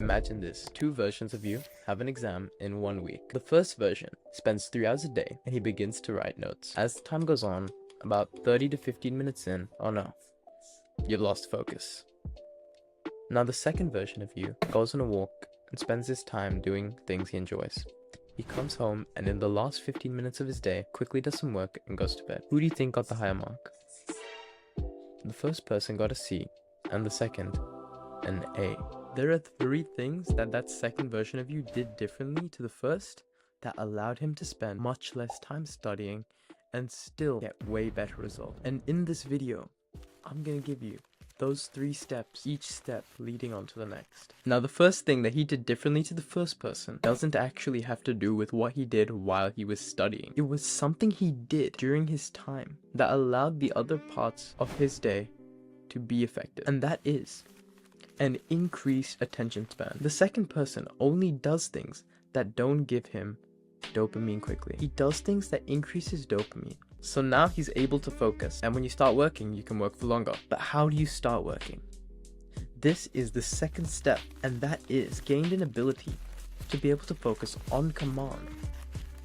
Imagine this, two versions of you have an exam in 1 week. The first version spends 3 hours a day and he begins to write notes. As time goes on, about 30 to 15 minutes in, oh no, you've lost focus. Now the second version of you goes on a walk and spends his time doing things he enjoys. He comes home and in the last 15 minutes of his day, quickly does some work and goes to bed. Who do you think got the higher mark? The first person got a C and the second an A. There are 3 things that second version of you did differently to the first that allowed him to spend much less time studying and still get way better results. And in this video, I'm gonna give you those 3 steps, each step leading on to the next. Now the first thing that he did differently to the first person doesn't actually have to do with what he did while he was studying. It was something he did during his time that allowed the other parts of his day to be effective. And that is an increased attention span. The second person only does things that don't give him dopamine quickly. He does things that increases dopamine. So now he's able to focus, and when you start working, you can work for longer. But how do you start working? This is the second step, and that is gained an ability to be able to focus on command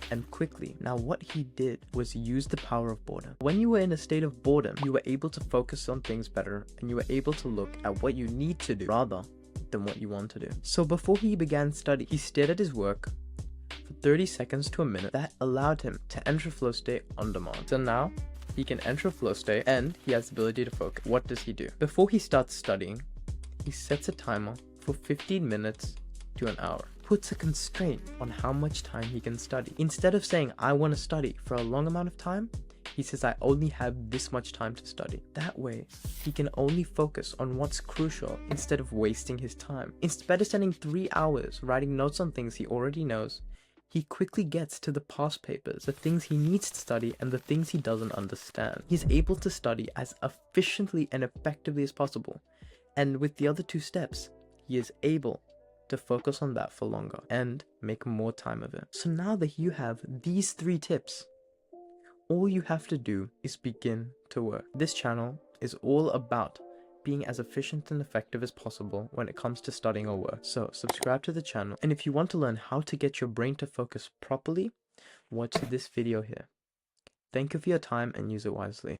and quickly. Now what he did was use the power of boredom. When you were in a state of boredom, you were able to focus on things better, and you were able to look at what you need to do rather than what you want to do. So before he began study, he stared at his work for 30 seconds to a minute. That allowed him to enter flow state on demand. So now he can enter flow state and he has the ability to focus. What does he do? Before he starts studying, he sets a timer for 15 minutes to an hour. Puts a constraint on how much time he can study. Instead of saying, I want to study for a long amount of time, he says, I only have this much time to study. That way, he can only focus on what's crucial instead of wasting his time. Instead of spending 3 hours writing notes on things he already knows, he quickly gets to the past papers, the things he needs to study and the things he doesn't understand. He's able to study as efficiently and effectively as possible. And with the other 2 steps, he is able to focus on that for longer and make more time of it. So now that you have these 3 tips, all you have to do is begin to work. This channel is all about being as efficient and effective as possible when it comes to studying or work. So subscribe to the channel, and if you want to learn how to get your brain to focus properly, watch this video here. Thank you for your time and use it wisely.